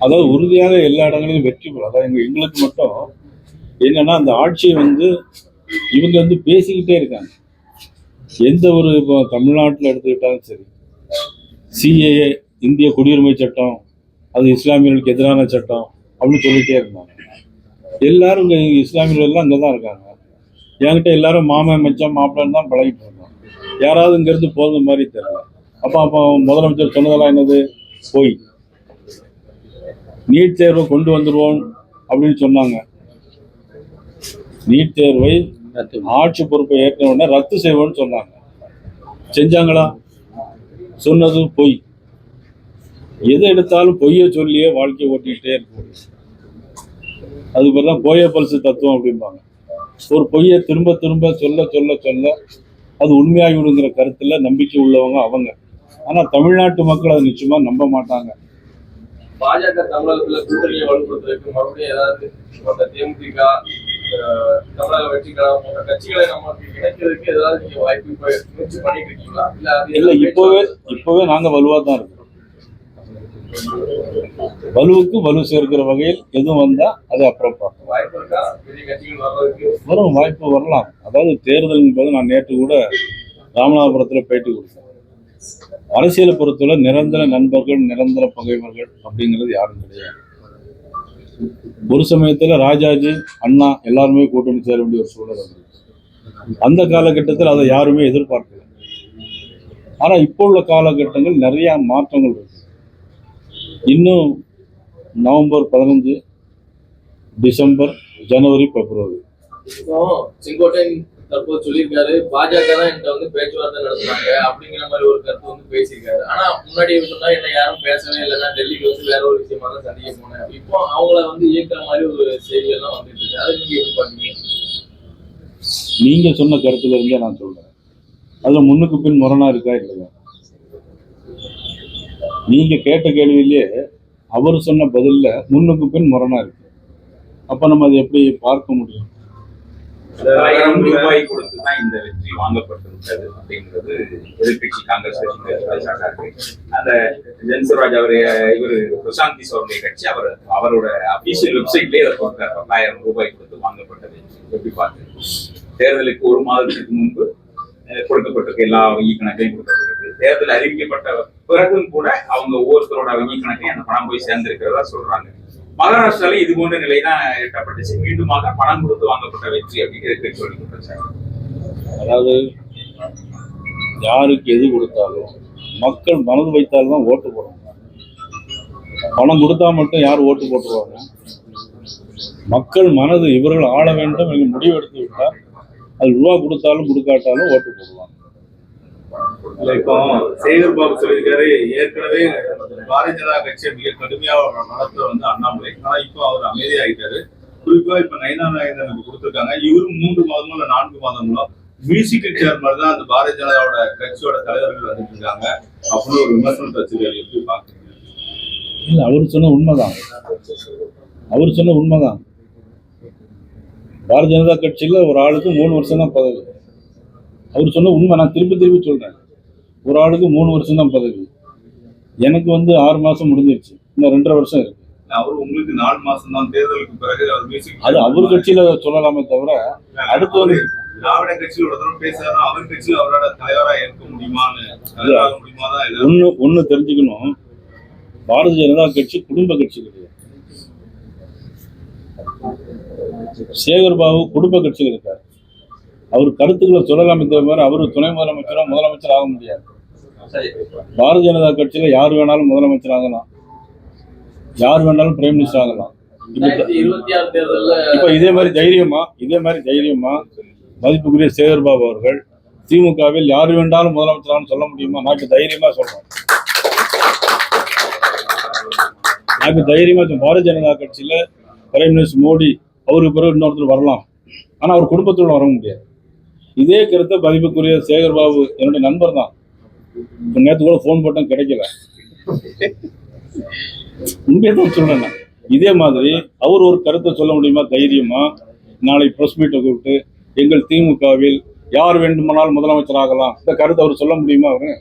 அதாவது உறுதியாக எல்லா இடங்களிலும் வெற்றி பெறும். அதாவது எங்களுக்கு மட்டும் என்னன்னா அந்த ஆட்சியை இவங்க பேசிக்கிட்டே இருக்காங்க. எந்த ஒரு இப்போ தமிழ்நாட்டில் எடுத்துக்கிட்டாலும் சரி, சிஏஏ இந்திய குடியுரிமை சட்டம் அது இஸ்லாமியர்களுக்கு எதிரான சட்டம் அப்படின்னு சொல்லிட்டே இருந்தாங்க. எல்லாரும் இங்கே இஸ்லாமியர்கள் எல்லாம் அங்கே தான் இருக்காங்க. என்கிட்ட எல்லாரும் மாமன் மச்சான் மாப்பிள்ளன்னு தான் பழகிட்டு இருந்தோம். யாராவது இங்கேருந்து போகிற மாதிரி தெரியல. அப்போ முதலமைச்சர் சொன்னதெல்லாம் என்னது? போய் நீட் தேர்வை கொண்டு வந்துடுவோம் அப்படின்னு சொன்னாங்க. நீட் தேர்வை ஆட்சி பொறுப்பை ஏற்ற உடனே ரத்து செய்வோம்னு சொன்னாங்க. செஞ்சாங்களா? சொன்னது பொய். எதை எடுத்தாலும் பொய்யை சொல்லியே வாழ்க்கையை ஓட்டிக்கிட்டே இருக்கும். அதுக்கு பேர் தான் கோய பல்சு தத்துவம் அப்படிம்பாங்க. ஒரு பொய்யை திரும்ப திரும்ப சொல்ல சொல்ல சொல்ல அது உண்மையாகிவிடுங்கிற கருத்துல நம்பிக்கை உள்ளவங்க அவங்க. ஆனா தமிழ்நாட்டு மக்கள் அதை நிச்சயமா நம்ப மாட்டாங்க. பாஜக தமிழகத்துல கூட்டணியை வலுப்படுத்துறதுக்கு மறுபடியும் ஏதாவது தேமுதிக, தமிழக வெற்றி கழகம் போன்ற கட்சிகளை நமக்கு இணைக்கிறதுக்கு ஏதாவது நீங்க வாய்ப்பு முயற்சி பண்ணிட்டு இருக்கீங்களா? இல்ல இப்பவே நாங்க வலுவா தான் இருக்கோம். வலுவுக்கு வலு சேர்க்கிற வகையில் எதுவும் வந்தா அது அப்புறம் பார்ப்போம். வாய்ப்பு இருக்கா? பெரிய கட்சிகள் வர்றதுக்கு வரும் வாய்ப்பு வரலாம். அதாவது தேர்தல் என்பது நான் நேற்று கூட ராமநாதபுரத்துல பேட்டி கொடுத்தேன். அரசியலை பொறுத்தவரை நிரந்தர நண்பர்கள் நிரந்தர பகைவர்கள் அப்படிங்கிறது யாரும் கிடையாது. ஒரு சமயத்துல ராஜாஜி அண்ணா எல்லாருமே கூட்டணி சேர வேண்டிய ஒரு சூழல் இருந்துச்சு. அந்த காலகட்டத்தில் அதை யாருமே எதிர்பார்க்கல. ஆனா இப்போ உள்ள காலகட்டங்கள் நிறைய மாற்றங்கள் இருக்கு. இன்னும் நவம்பர் 15, டிசம்பர், ஜனவரி, பிப்ரவரி செங்கோட்டையன் தற்போது சொல்லியிருக்காரு, பாஜக தான் என்கிட்ட பேச்சுவார்த்தை நடத்துறாங்க அப்படிங்கிற மாதிரி ஒரு கருத்து பேசியிருக்காரு. ஆனா முன்னாடி சொன்னா என்ன யாரும் பேசவே இல்லைன்னா டெல்லிக்கு வேற ஒரு விஷயமா தான் சந்திக்க போனேன். இப்போ அவங்கள இயக்குற மாதிரி ஒரு செய்தியெல்லாம் வந்துட்டு இருக்கு. அதை நீங்க எப்படி பாத்தீங்க? நீங்க சொன்ன கருத்துல இருந்தே நான் சொல்றேன். அதுல முன்னுக்கு பின் முரணா இருக்கா இல்லையா? நீங்க கேட்ட கேள்வியிலேயே அவர் சொன்ன பதில்ல முன்னுக்கு பின் முரணா இருக்கு. அப்ப நம்ம அதை எப்படி பார்க்க முடியும்? ரூபாய் கொடுத்துதான் இந்த வெற்றி வாங்கப்பட்டிருக்கிறது அப்படிங்கிறது எதிர்கட்சி காங்கிரஸ் கட்சி. அந்த ஜென்சராஜ் இவர் பிரசாந்த் கிஷோருடைய கட்சி அவரோட அபிஷியல் வெப்சைட்லேயே அதை கொடுத்தார். 10,000 ரூபாய் கொடுத்து வாங்கப்பட்டது. எப்படி பார்த்து தேர்தலுக்கு ஒரு மாதத்துக்கு முன்பு கொடுக்கப்பட்டிருக்கு. எல்லா வங்கி கணக்கையும் கொடுக்கப்பட்டிருக்கு. தேர்தல் அறிவிக்கப்பட்ட பிறகும் கூட அவங்க ஒவ்வொருத்தரோட வங்கி கணக்கையும் அந்த பணம் போய் சேர்ந்திருக்கிறதா சொல்றாங்க. மகாராஷ்டிரால இது போன்ற நிலைதான் எட்டப்பட்டுச்சு. மீண்டுமாக பணம் கொடுத்து வாங்கப்பட்ட வெற்றி அப்படின்னு சொல்லி. அதாவது யாருக்கு எது கொடுத்தாலும் மக்கள் மனது வைத்தால்தான் ஓட்டு போடுவாங்க. பணம் கொடுத்தா மட்டும் யார் ஓட்டு போட்டுருவாங்க? மக்கள் மனது இவர்கள் ஆள வேண்டும் என்று முடிவு எடுத்து விட்டால் அது ரூபா கொடுத்தாலும் கொடுக்காட்டாலும் ஓட்டு போடுவாங்க. இப்போ சேகர் பாபு சொல்லியிருக்காரு, ஏற்கனவே பாரதிய ஜனதா கட்சியை மிக கடுமையாக நடத்த அண்ணாமலை. ஆனா இப்போ அவர் அமைதியாகிட்டாரு. குறிப்பா இப்ப நயனா நாகேந்திரனுக்கு கொடுத்திருக்காங்க. இவரும் 3 மாதமோ இல்ல 4 மாதங்களோ மியூசிக் சேர் மாதிரி தான் அந்த பாரதிய ஜனதாவோட கட்சியோட தலைவர்கள் வந்துட்டு இருக்காங்க அப்படின்னு ஒரு விமர்சனத்தை வச்சிருக்காரு. எப்படி பாக்குறீங்க? இல்ல, அவர் சொன்ன உண்மைதான். பாரதிய ஜனதா கட்சியில ஒரு ஆளுக்கு 3 வருஷம் தான் பதவி. அவர் சொன்ன உண்மை. நான் திருப்பி சொல்றேன். ஒரு ஆளுக்கு 3 வருஷம் தான் பதவி. எனக்கு 6 மாசம் முடிஞ்சிருச்சு. இன்னும் 2.5 வருஷம் இருக்கு. அவர் உங்களுக்கு 4 மாசம் தான். தேர்தலுக்கு பிறகு அது அவர் கட்சியில சொல்லலாமே தவிர அடுத்து திராவிட கட்சியில் ஒரு தடவை பேசுறாரு, அவர் கட்சியில் அவரோட தலைவரா ஏற்க முடியுமான்னு ஒண்ணு தெரிஞ்சுக்கணும். பாரதிய ஜனதா கட்சி குடும்ப கட்சி கிடையாது. சேகர் பாபு குடும்ப கட்சியில் இருக்காரு. அவர் கருத்துக்களை சொல்லலாமே தவிர அவரு துணை முதலமைச்சர் ஆக முடியாது. பாரதிய ஜனதா கட்சியில யார் வேணாலும் முதலமைச்சர் ஆகலாம், யார் வேணாலும் பிரைம் மினிஸ்டர் ஆகலாம். இப்ப இதே மாதிரி தைரியமா மதிப்புக்குரிய சேகர் பாபு அவர்கள் திமுகவில் யார் வேண்டாலும் முதலமைச்சராக சொல்ல முடியுமா? நான் தைரியமா சொல்றேன். பாரதிய ஜனதா கட்சியில பிரைம் மினிஸ்டர் மோடி அவருக்கு பிறகு இன்னொருத்தர் வரலாம். ஆனா அவர் குடும்பத்தோட வர முடியாது. இதே கருத்தை மதிப்புக்குரிய சேகர் பாபு என்னுடைய நண்பர் தான். நேற்று கூட போன் போட்டேன், கிடைக்கல. உண்மையதான் சொல்றேன். இதே மாதிரி அவர் ஒரு கருத்தை சொல்ல முடியுமா தைரியமா? நாளை பிரஸ் மீட்டை கூப்பிட்டு எங்கள் திமுகவில் யார் வேண்டுமானாலும் முதலமைச்சர் ஆகலாம், இந்த கருத்தை அவர் சொல்ல முடியுமா? அவரு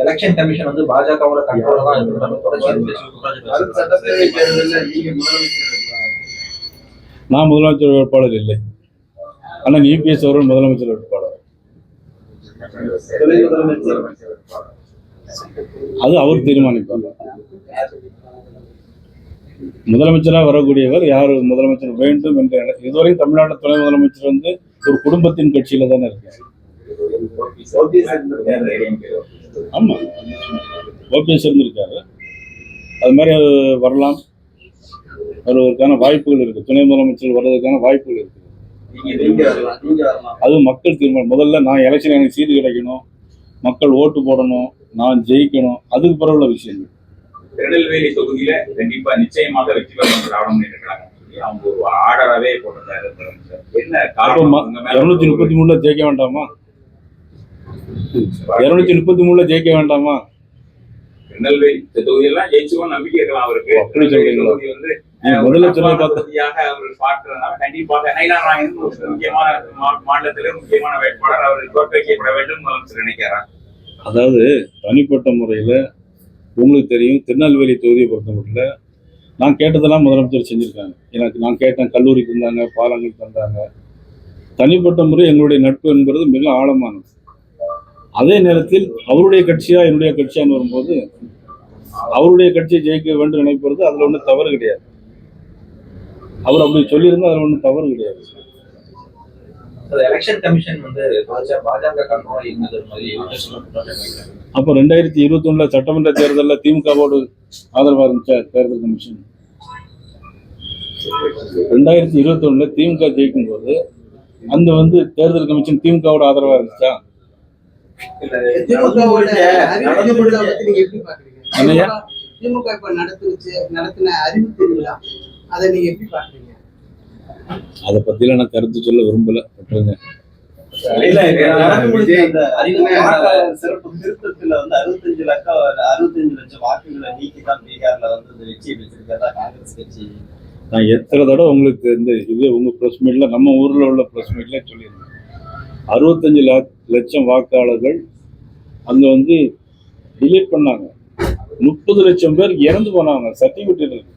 எலெக்ஷன் கமிஷன் வந்து பாஜகவோட கண்ட்ரோல தான் இருக்கு. நம்ம தொடர்ச்சி சட்டப்பேரவை தேர்தலில் நீங்க முதலமைச்சர் இருக்காங்க. நான் முதலமைச்சர் வேட்பாளர் இல்லை. ஆனால் இபிஎஸ் அவர்கள் முதலமைச்சர் வேட்பாளர். துணை முதலமைச்சர் அது அவர் தீர்மானிப்பார். முதலமைச்சராக வரக்கூடியவர் யார் முதலமைச்சர் வேண்டும் என்று இதுவரையும் தமிழ்நாட்டில் துணை முதலமைச்சர் வந்து ஒரு குடும்பத்தின் கட்சியில தானே இருக்காரு. ஆமா, ஓபிஎஸ் இருந்திருக்காரு. அது மாதிரி வரலாம், வருவதற்கான வாய்ப்புகள் இருக்கு. துணை முதலமைச்சர் வர்றதுக்கான வாய்ப்புகள் இருக்கு. அது மக்கள் தீர்மானம். முதல்ல நான் எலெக்ஷன் எனக்கு சீட்டு கிடைக்கணும், மக்கள் ஓட்டு போடணும், நான் ஜெயிக்கணும், அதுக்கு பிறகு உள்ள விஷயங்கள். திருநெல்வேலி தொகுதியில கண்டிப்பா நிச்சயமாக வெற்றி பெறும் திராவிட முன்னேற்ற கழகம் சொல்லி அவங்க ஒரு ஆர்டராகவே போட்டிருந்தாரு முதலமைச்சர். என்ன காரணம்? 233 ஜெயிக்க வேண்டாமா? 233 ஜெயிக்க வேண்டாமா? திருநெல்வேலி தொகுதியெல்லாம் ஜெயிச்சுவோம் நம்பிக்கை இருக்கலாம் அவருக்கு. அப்படி சொல்றீங்களா? தொகுதி வந்து முதல்ல சொல்ல பார்த்தா தொகுதியாக அவர் பார்க்கிறதுனால கண்டிப்பாக நயினாராயணன் ஒரு முக்கியமான மாநிலத்திலே முக்கியமான வேட்பாளர், அவர் தோற்கடிக்கப்பட வேண்டும் முதலமைச்சர் நினைக்கிறார். அதாவது தனிப்பட்ட முறையில் உங்களுக்கு தெரியும், திருநெல்வேலி தொகுதியை பொறுத்தமட்டில் நான் கேட்டதெல்லாம் முதலமைச்சர் செஞ்சுருக்காங்க. எனக்கு நான் கேட்டேன், கல்லூரிக்கு தந்தாங்க, பாலங்களுக்கு தந்தாங்க. தனிப்பட்ட முறை எங்களுடைய நட்பு என்பது மிக ஆழமானது. அதே நேரத்தில் அவருடைய கட்சியா என்னுடைய கட்சியான்னு வரும்போது அவருடைய கட்சியை ஜெயிக்க வேண்டும் நினைப்பது அதில் ஒன்றும் தவறு கிடையாது. அவர் அப்படி சொல்லியிருந்தா அதில் ஒன்றும் தவறு கிடையாது. எலெக்ஷன் கமிஷன் வந்து பாஜக கண்ட்ரோல் இருந்தது மாதிரி அப்போ 2021 சட்டமன்ற தேர்தலில் திமுகவோடு ஆதரவாக இருந்துச்சா தேர்தல் கமிஷன்? 2021 திமுக ஜெயிக்கும் போது அந்த வந்து தேர்தல் கமிஷன் திமுகவோட ஆதரவாக இருந்துச்சா? திமுக இப்ப நடத்தின அறிவு திருவிழா அதை நீங்க எப்படி பாக்குறீங்க? அதை பத்திலாம் நான் கருத்து சொல்ல விரும்பல. சிறப்பு திருத்தத்துல வந்து 65 லட்சம் வாக்குகளை நீக்கி தான் பீகார்ல வந்து இந்த வெற்றியை பெற்றிருக்கிறதா காங்கிரஸ் கட்சி. நான் எத்தனை தடவை உங்களுக்கு இந்த இது உங்க பிரஸ் மீட்ல நம்ம ஊர்ல உள்ள பிரஸ் மீட்ல சொல்லியிருந்தேன். 65 லட்சம் வாக்காளர்கள் அங்க வந்து டிலீட் பண்ணாங்க. 30 லட்சம் பேர் இறந்து போனாங்க. சர்டிபிகேட் இருக்கு.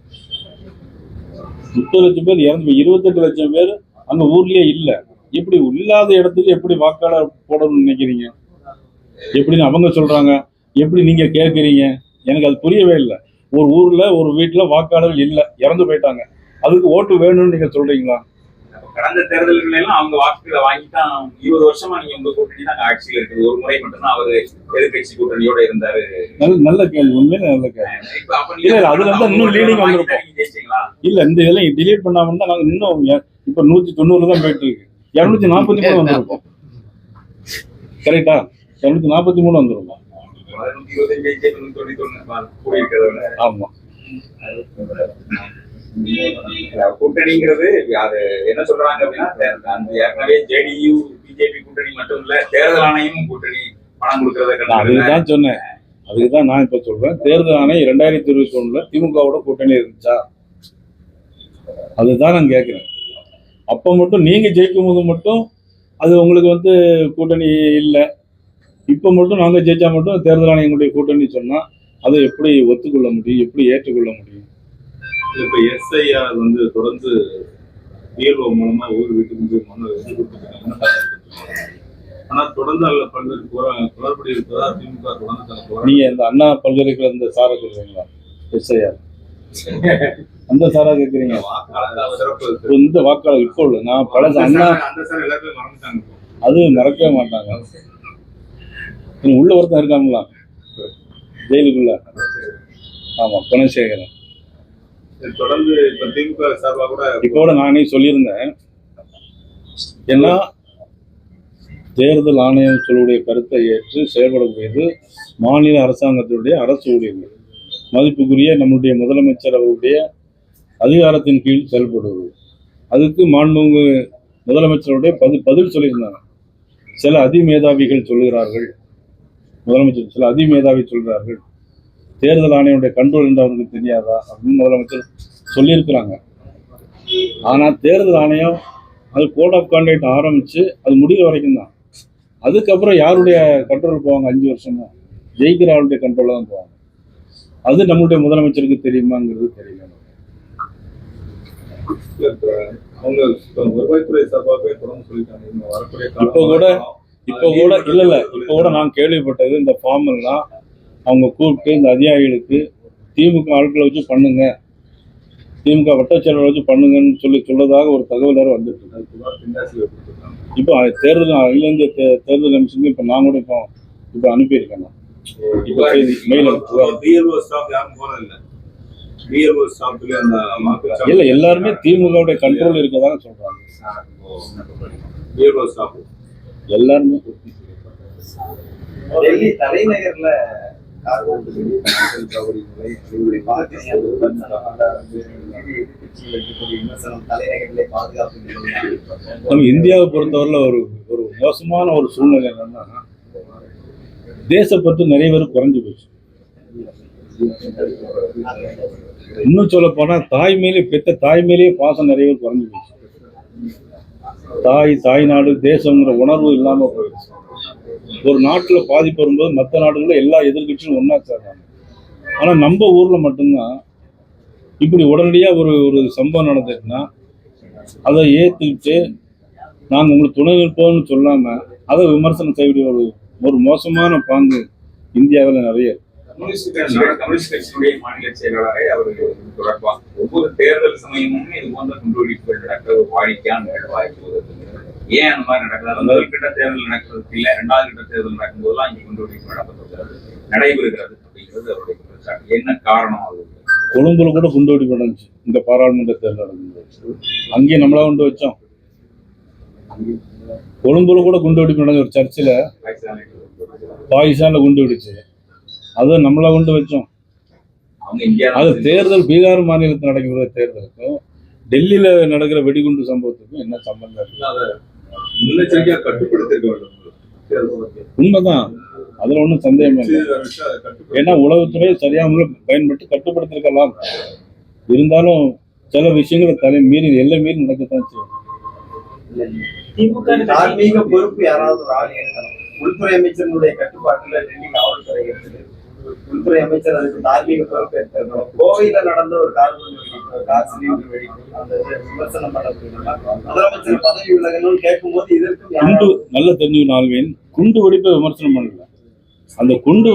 30 லட்சம் பேர் இறந்து, 28 லட்சம் பேர் அந்த ஊர்லயே இல்லை. இப்படி இல்லாத இடத்துக்கு எப்படி வாக்காளர் போடணும்னு நினைக்கிறீங்க? எப்படின்னு அவங்க சொல்றாங்க, எப்படி நீங்க கேட்குறீங்க? எனக்கு அது புரியவே இல்லை. ஒரு ஊர்ல ஒரு வீட்டுல வாக்காளர்கள் இல்லை, இறந்து போயிட்டாங்க, அதுக்கு ஓட்டு வேணும்னு நீங்க சொல்றீங்களா? கடந்த தேர்தல்கள் எல்லாம் அவங்க வாக்குகளை வாங்கித்தான் 20 வருஷமா நீங்க உங்க கூட்டணி தான் ஆட்சியில் இருக்குது. ஒரு முறை மட்டும்தான் அவரு எதிர்கட்சி கூட்டணியோட இருந்தாரு. நல்ல கேள்வி, உண்மையில நல்ல கேள்வி. இல்ல அதுல இருந்தா இன்னும் லீடிங் வந்திருப்போம். இல்ல இந்த இதெல்லாம் டிலீட் பண்ணாம இருந்தா நாங்க இன்னும் இப்ப 190 தான் போயிட்டு இருக்கு. 243 வந்திருப்போம். கரெக்டா? 243 வந்திருப்போம். ஆமா, கூட்டணிங்கிறது அது என்ன சொல்றாங்க அப்படின்னா, அந்த ஏற்கனவே ஜேடியு பிஜேபி கூட்டணி மட்டும் இல்ல, தேர்தல் ஆணையமும் கூட்டணி பணம் கொடுக்கறத அதுதான் சொன்னேன். அதுக்குதான் நான் இப்ப சொல்றேன், தேர்தல் ஆணையம் 2021 திமுகவோட கூட்டணி இருந்துச்சா? அதுதான் நான் கேட்கிறேன். அப்ப மட்டும் நீங்க ஜெயிக்கும் போது மட்டும் அது உங்களுக்கு வந்து கூட்டணி இல்லை, இப்ப மட்டும் நாங்க ஜெயிச்சா மட்டும் தேர்தல் ஆணையங்களுடைய கூட்டணி சொன்னா அதை எப்படி ஒத்துக்கொள்ள முடியும், எப்படி ஏற்றுக்கொள்ள முடியும்? இப்ப எஸ்ஐஆர் வந்து தொடர்ந்து பிஎல்ஓ மூலமா ஒவ்வொரு வீட்டுக்கு போய் மனு கொடுத்துருக்காங்க. ஆனா தொடர்ந்து அதுல பல்வேறு குளறுபடி இருப்பதா திமுக தொடர்ந்து. நீங்க இந்த அண்ணா பல்கலைக்கழக இந்த சாரை சொல்றீங்களா? எஸ்ஐஆர் அந்த சாரா கேட்குறீங்க? இந்த வாக்காளர் இப்போ உள்ள நான் பல அண்ணா அந்த சார் எல்லாருமே மறந்துட்டாங்க. அது மறக்கவே மாட்டாங்க. உள்ள ஒருத்தன் இருக்காங்களா ஜெயிலுக்குள்ள? ஆமா, குணசேகரன். தொடர்ந்து இப்ப திமுக சார்பா கூட இப்போ நானே சொல்லியிருந்தேன், ஏன்னா தேர்தல் ஆணையம் சொல்லுடைய கருத்தை ஏற்று செயல்படக்கூடியது மாநில அரசாங்கத்தினுடைய அரசு ஊழியர்கள். மதிப்புக்குரிய நம்முடைய முதலமைச்சர் அவருடைய அதிகாரத்தின் கீழ் செயல்படுவது. அதுக்கு மாண்புமிகு முதலமைச்சருடைய பதில் சொல்லியிருந்தாங்க. சில அதிமேதாவிகள் சொல்கிறார்கள், முதலமைச்சர் சில அதிமேதாவி சொல்கிறார்கள், தேர்தல் ஆணையனுடைய கண்ட்ரோல் என்று அவருக்கு தெரியாதா அப்படின்னு முதலமைச்சர் சொல்லியிருக்கிறாங்க. ஆனால் தேர்தல் ஆணையம் அது கோட் ஆஃப் கான்டக்ட் ஆரம்பித்து அது முடிகிற வரைக்கும் தான். அதுக்கப்புறம் யாருடைய கண்ட்ரோல் போவாங்க? 5 வருஷமா ஜெயிக்கிற ஆளுடைய கண்ட்ரோலில் தான் போவாங்க. அது நம்மளுடைய முதலமைச்சருக்கு தெரியுமாங்கிறது தெரியல. அவங்க வருவாய்த்துறை சார்பாகவே தொடர்ந்து சொல்லிட்டாங்க இந்த வரக்கூடிய இப்போ கூட நான் கேள்விப்பட்டது, இந்த ஃபார்ம் எல்லாம் அவங்க கூப்பிட்டு இந்த அதிகாரிகளுக்கு திமுக ஆட்களை வச்சு பண்ணுங்க, திமுக வட்டச்செயலரை வச்சு பண்ணுங்கன்னு சொல்றதாக ஒரு தகவல் வேறு வந்துட்டு இருக்கு. இப்போ தேர்தல் அகில இந்திய தேர்தல் கமிஷனுக்கு இப்போ நான் கூட இப்போ அனுப்பியிருக்கேன். இப்போ மெயில் இல்ல, எல்லாருமே திமுகவுடைய கண்ட்ரோல் இருக்கதாக சொல்றாங்க. எல்லாருமே டெல்லி தலைநகர்ல தலைநகரிலே பாதுகாப்பு நம்ம இந்தியாவை பொறுத்தவரையில ஒரு மோசமான ஒரு சூழ்நிலை என்னன்னா, தேசப்பற்று நிறைய பேர் குறைஞ்சு போச்சு. இன்னும் சொல்ல போனா பெத்த தாய் மேலேயே பாசம் நிறைய பேர் குறைஞ்சு போச்சு. தாய் நாடு தேசம்ங்கிற உணர்வு இல்லாம போயிடுச்சு. ஒரு நாட்டுல பாதிப்பு வரும்போது மற்ற நாடுகளில் எல்லா எதிர்கட்சியும் ஒன்னா சேர்றாங்க. ஆனா நம்ம ஊர்ல மட்டும்தான் இப்படி உடனடியா ஒரு சம்பவம் நடந்துச்சுன்னா அதை ஏத்துக்கிட்டு நாங்க உங்களுக்கு துணை நிற்போம்னு சொல்லாம அதை விமர்சனம் செய்யக்கூடிய ஒரு மோசமான பாங்கு இந்தியாவில் நிறைய. கம்யூனிஸ்ட் கட்சியினுடைய மாநில செயலாளரை அவர் தொடர்பாக ஒவ்வொரு தேர்தல் சமயமும் இது போன்ற குண்டுவெடிப்புகள் நடக்கிற ஒரு வாடிக்கையான வாய்ப்பு. ஏன் அந்த மாதிரி நடக்குது? முதல் கட்ட தேர்தல் நடக்கிறதுக்கு இல்லை, இரண்டாவது கட்ட தேர்தல் நடக்கும்போதெல்லாம் இங்கே குண்டுவெடிப்பு நடைபெறுகிறது அப்படிங்கிறது அவருடைய குற்றச்சாட்டு. என்ன காரணம்? அது கொழும்புல கூட குண்டுவெடிப்பு நடந்துச்சு இந்த பாராளுமன்ற தேர்தல் நடக்கும்போது. அங்கேயும் நம்மளா கொண்டு வச்சோம். கொழும்புல கூட குண்டுவெடிப்பு நடந்த ஒரு சர்ச்சில் பாகிஸ்தான்ல குண்டு வெடிச்சு, அதை நம்மளா கொண்டு வச்சோம். அது தேர்தல் பீகார் மாநிலத்தில் நடக்கிற தேர்தலுக்கும் டெல்லியில நடக்கிற வெடிகுண்டு சம்பவத்துக்கும் என்ன சம்பந்தம் இருக்கு? முன்னெச்சரிக்கையா கட்டுப்படுத்திருக்க வேண்டும். உண்மைதான், அதுல ஒன்றும் சந்தேகமே இல்லை. ஏன்னா உளவுத்துறை சரியா பயன்பட்டு கட்டுப்படுத்திருக்கலாம். இருந்தாலும் சில விஷயங்களை எல்லை மீறி நடக்கத்தான் செய்யும். தார்மீக பொறுப்பு யாராவது ஒரு ஆள் இருக்கணும். உள்துறை அமைச்சர்களுடைய கட்டுப்பாட்டுல டெல்லி காவல்துறை இருக்குது. உள்துறை அமைச்சர் அதுக்கு தார்மீக பொறுப்பு எடுத்திருக்கணும். கோவையில நடந்த ஒரு கார் சிலிண்டர் வெடிப்பு அந்த விமர்சனம் பண்ணப்படுகிறதா முதலமைச்சர் பதவி விலகணும்னு கேட்கும்போது இதற்கு நல்ல தெரிஞ்சுக்கணும் ஆல்வின், குண்டு வெடிப்பை விமர்சனம் பண்ணல. அந்த குண்டு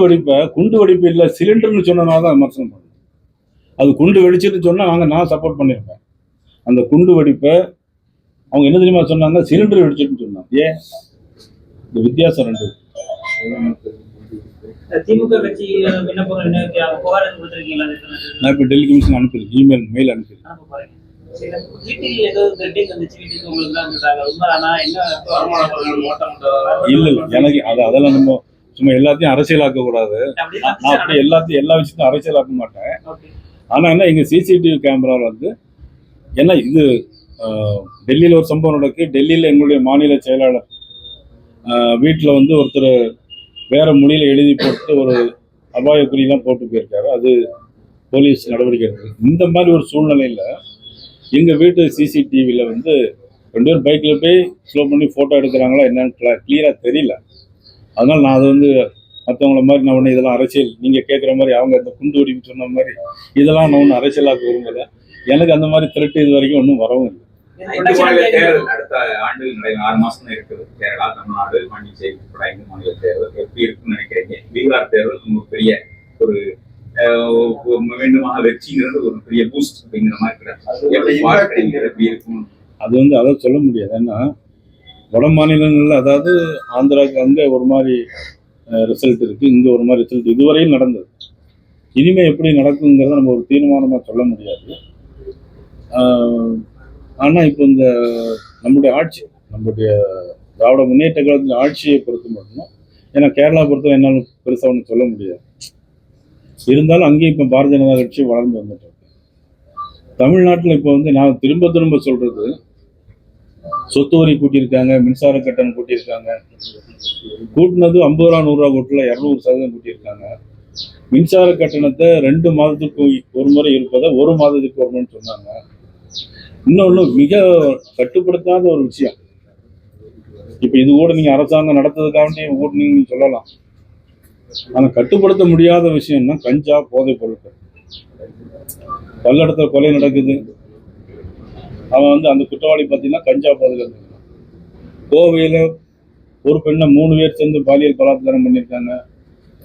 வெடிப்பு இல்ல சிலிண்டர்னு சொன்னனாலதான் விமர்சனம் பண்ணல. அது குண்டு வெடிச்சுட்டு சொன்னா நான் சப்போர்ட் பண்ணிருப்பேன். அந்த குண்டு வெடிப்பை அவங்க என்ன தெரியுமா சொன்னாங்க? சிலிண்டர் வெடிச்சுட்டு சொன்னாங்க. ஏன் இந்த வித்தியாசம் ரெண்டு? திமுக கட்சி விண்ணப்பம் நான் இப்ப டெல்லி கமிஷன் அனுப்பியிருக்கேன், மெயில் அனுப்பியிருக்கேன். இல்ல எனக்கு அதெல்லாம் நம்ம சும்மா எல்லாத்தையும் அரசியலாக்க கூடாது. நான் அப்படி எல்லா விஷயத்தையும் அரசியலாக்க மாட்டேன். ஆனா என்ன, எங்க சிசிடிவி கேமராவில் வந்து ஏன்னா இது டெல்லியில ஒரு சம்பவம் நடக்கு. டெல்லியில எங்களுடைய மாநில செயலாளர் வீட்டில் வந்து ஒருத்தர் வேற மொழியில எழுதி போட்டு ஒரு அபாய குறியெல்லாம் போட்டு போயிருக்காரு. அது போலீஸ் நடவடிக்கை எடுத்து. இந்த மாதிரி ஒரு சூழ்நிலையில எங்க வீட்டு சிசிடிவியில வந்து 2 பேர் பைக்ல போய் ஸ்லோ பண்ணி போட்டோ எடுக்கிறாங்களா என்னன்னு கிளியரா தெரியல. அதனால நான் அது வந்து மற்றவங்கள மாதிரி நான் ஒன்று இதெல்லாம் அரசியல் நீங்க கேட்குற மாதிரி அவங்க இந்த குண்டு வெடிப்பு சொன்ன மாதிரி இதெல்லாம் நான் ஒன்றும் அரசியலாக்க விரும்பல. எனக்கு அந்த மாதிரி திரட்டு இது வரைக்கும் ஒன்றும் வரவும் இல்லை. தேர்தல் அடுத்த ஆண்டு 6 மாசம் இருக்குது. கேரளா, தமிழ்நாடு, பாண்டிச்சேரி உட்பட 5 மாநில தேர்தல் எப்படி இருக்குன்னு நினைக்கிறீங்க? பீகார் தேர்தல் ரொம்ப பெரிய ஒரு மீண்டுமாக வெற்றிங்கிறது ஒரு பெரிய பூஸ்ட் அப்படிங்கிற மாதிரி எப்படி இருக்கும்? அது வந்து அதை சொல்ல முடியாது. ஏன்னா வட மாநிலங்கள்ல, அதாவது ஆந்திராவுக்கு அங்கே ஒரு மாதிரி ரிசல்ட் இருக்கு, இங்க ஒரு மாதிரி ரிசல்ட் இதுவரையும் நடந்தது. இனிமே எப்படி நடக்குங்கிறத நம்ம ஒரு தீர்மானமா சொல்ல முடியாது. ஆனா இப்போ இந்த நம்முடைய ஆட்சி, நம்முடைய திராவிட முன்னேற்ற கழகத்தின் ஆட்சியை பொறுத்து மட்டும்தான். ஏன்னா கேரளா பொறுத்த என்னால் பெருசா ஒன்றும் சொல்ல முடியாது. இருந்தாலும் அங்கேயும் இப்போ பாரதிய ஜனதா கட்சி வளர்ந்து வந்துட்டு இருக்கு. தமிழ்நாட்டில் இப்போ வந்து நான் திரும்ப சொல்றது, சொத்து வரி கூட்டியிருக்காங்க, மின்சார கட்டணம் கூட்டியிருக்காங்க. கூட்டினது 50 ரூபா 100 ரூபா கூட்டல 200% கூட்டியிருக்காங்க. மின்சார கட்டணத்தை 2 மாதத்துக்கு ஒரு முறை இருப்பதை 1 மாதத்துக்கு ஒரு முறை சொன்னாங்க. இன்னொன்னு மிக கட்டுப்படுத்தாத ஒரு விஷயம், இப்ப இது கூட நீங்க அரசாங்கம் நடத்ததுக்காக கூட நீங்க சொல்லலாம். ஆனால் கட்டுப்படுத்த முடியாத விஷயம்னா கஞ்சா, போதைப் பொருட்கள். பல்லடத்துல கொலை நடக்குது, அவன் வந்து அந்த குற்றவாளி பார்த்தீங்கன்னா கஞ்சா போதையில். கோவையில் ஒரு பெண்ணை 3 பேர் சேர்ந்து பாலியல் பலாத்காரம் பண்ணியிருக்காங்க.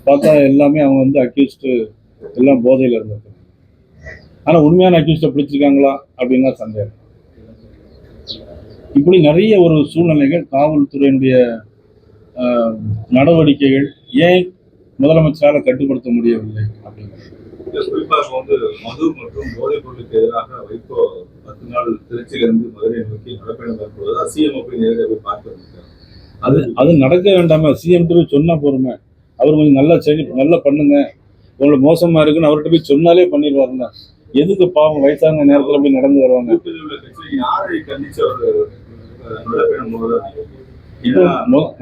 பார்த்தா எல்லாமே அவங்க வந்து அக்யூஸ்டு எல்லாம் போதையில் இருந்திருக்காங்க. ஆனால் உண்மையான அக்யூஸ்டை பிடிச்சிருக்காங்களா அப்படின்னா சந்தேகம். இப்படி நிறைய ஒரு சூழ்நிலைகள், காவல்துறையினுடைய நடவடிக்கைகள் ஏன் முதலமைச்சரால் கட்டுப்படுத்த முடியவில்லை அப்படிங்கிறது. குறிப்பாக இப்போ வந்து மது மற்றும் போதைப் பொருளுக்கு எதிராக வைகோ 10 நாள் திருச்சியிலிருந்து மதுரை நோக்கி நடைபயணம் மேற்கொள்வது சிஎம் போய் நேரடியாக போய் பார்க்க அது நடக்க வேண்டாமா? சிஎம் போய் சொன்னா போருமே. அவர் கொஞ்சம் நல்லா பண்ணுங்க, உங்களுக்கு மோசமா இருக்குன்னு அவர்கிட்ட போய் சொன்னாலே பண்ணிடுவாருங்க. எதுக்கு பாவம் வயசான நேரத்துல போய் நடந்து வருவாங்க? யாரை கண்டிச்சு அவர் நடைபயணம் போவதாக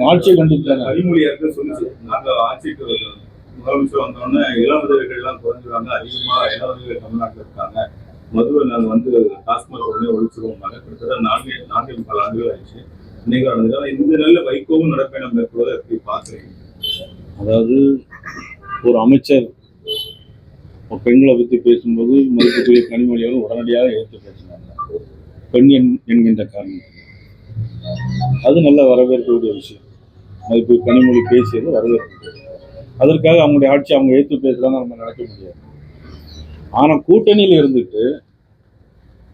ஆட்சியை கண்டிப்பாங்க. கனிமொழியாக சொல்லிச்சு, நாங்க ஆட்சிக்கு முதலமைச்சர் வந்தோடனே இளம் உதவிகள் எல்லாம் குறைஞ்சிருவாங்க, அதிகமா இளம் உதவிகள் தமிழ்நாட்டில் இருக்காங்க, மதுவை நாங்கள் வந்து டாஸ்மாக் உடனே ஒழிச்சிருவோம். கிட்டத்தட்ட 4 பல ஆண்டுகள் ஆயிடுச்சு. இன்னைக்கு நடந்தது. இந்த நல்ல வைகோவும் நடப்பயணம் மேற்கொள்வதை எப்படி பார்க்குறீங்க? அதாவது ஒரு அமைச்சர் பெண்களை பற்றி பேசும்போது மதிப்புக்குரிய கனிமொழி அவர்கள் உடனடியாக எடுத்து பேசினாங்க. பெண் என்கின்ற காரணம் அது நல்ல வரவேற்கக்கூடிய விஷயம். மதிப்பு கனிமொழி பேசியது வரவேற்கக்கூடிய. அதற்காக அவங்களுடைய ஆட்சி அவங்க ஏற்று பேசுறாங்க, நம்ம நடக்க முடியாது. ஆனால் கூட்டணியில் இருந்துட்டு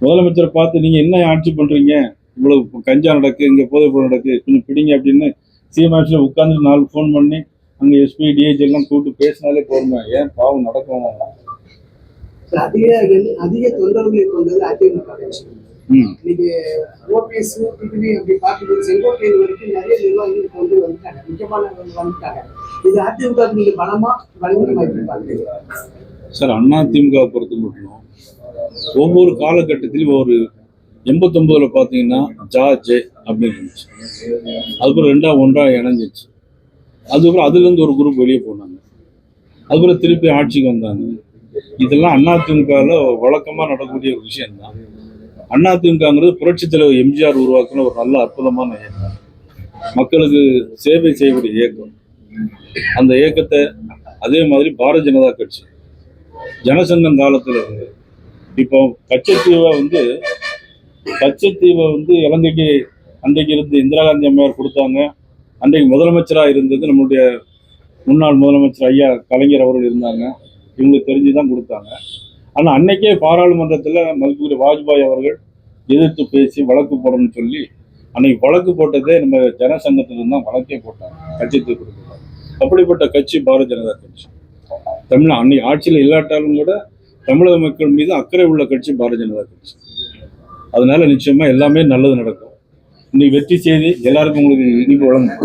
முதலமைச்சரை பார்த்து நீங்க என்ன ஆட்சி பண்றீங்க, இவ்வளவு கஞ்சா நடக்கு, இங்க போதைப் பொருள் நடக்கு, கொஞ்சம் பிடிங்க அப்படின்னு சிஎம் ஆட்சியில் உட்கார்ந்து 4 ஃபோன் பண்ணி அங்க எஸ்பி டிஹெச் எல்லாம் கூப்பிட்டு பேசினாலே போதுமே. ஏன் பாவம் நடக்கும்? அதிக தொண்டர்களை கொண்டது அதிமுக கட்சி. இன்னைக்கு ஓபிஎஸ் டிடிவி அப்படி பார்க்கும்போது செங்கோட்டையன் வரைக்கும் நிறைய நிர்வாகிகள் கொண்டு வந்துட்டாங்க, முக்கியமானவர்கள் வந்துட்டாங்க. இது அதிமுக நீங்க பலவீனமா எப்படி பார்க்குறீங்க சார்? அதிமுக பொறுத்த மட்டும் ஒவ்வொரு காலகட்டத்திலும் ஒரு 89ல் பார்த்தீங்கன்னா ஜார்ஜ் அப்படின்னு இருந்துச்சு. அதுக்கப்புறம் 2 இணைஞ்சிச்சு. அதுக்கப்புறம் அதுலேருந்து ஒரு குரூப் வெளியே போனாங்க. அதுக்கப்புறம் திருப்பி ஆட்சிக்கு வந்தாங்க. இதெல்லாம் அதிமுகவில் வழக்கமாக நடக்கக்கூடிய ஒரு விஷயம்தான். அதிமுகங்கிறது புரட்சித் தலைவர் எம்ஜிஆர் உருவாக்குன ஒரு நல்ல அற்புதமான இயக்கம், மக்களுக்கு சேவை செய்யக்கூடிய இயக்கம். அந்த இயக்கத்தை அதே மாதிரி பாரதிய ஜனதா கட்சி ஜனசங்கம் காலத்தில் இருந்து இப்போ கச்சத்தீவை வந்து இலங்கைக்கு அன்றைக்கு இருந்து இந்திரா காந்தி அம்மையார் கொடுத்தாங்க. அன்றைக்கு முதலமைச்சராக இருந்தது நம்முடைய முன்னாள் முதலமைச்சர் ஐயா கலைஞர் அவர்கள் இருந்தாங்க. இவங்களுக்கு தெரிஞ்சுதான் கொடுத்தாங்க. ஆனால் அன்னைக்கே பாராளுமன்றத்தில் மதிப்புக்குரிய வாஜ்பாய் அவர்கள் எதிர்த்து பேசி வழக்கு போடணும்னு சொல்லி அன்னைக்கு வழக்கு போட்டதே நம்ம ஜனசங்கத்திலிருந்து தான் வழக்கே போட்டாங்க, கட்சித்துக்கு கொடுத்தாங்க. அப்படிப்பட்ட கட்சி பாரதிய ஜனதா கட்சி. அன்னைக்கு ஆட்சியில் இல்லாட்டாலும் கூட தமிழக மக்கள் மீது அக்கறை உள்ள கட்சி பாரதிய ஜனதா கட்சி. அதனால நிச்சயமா எல்லாமே நல்லது நடக்கும். இன்னைக்கு வெற்றி செய்தி எல்லாருக்கும் உங்களுக்கு இனிப்பு வழங்கும்.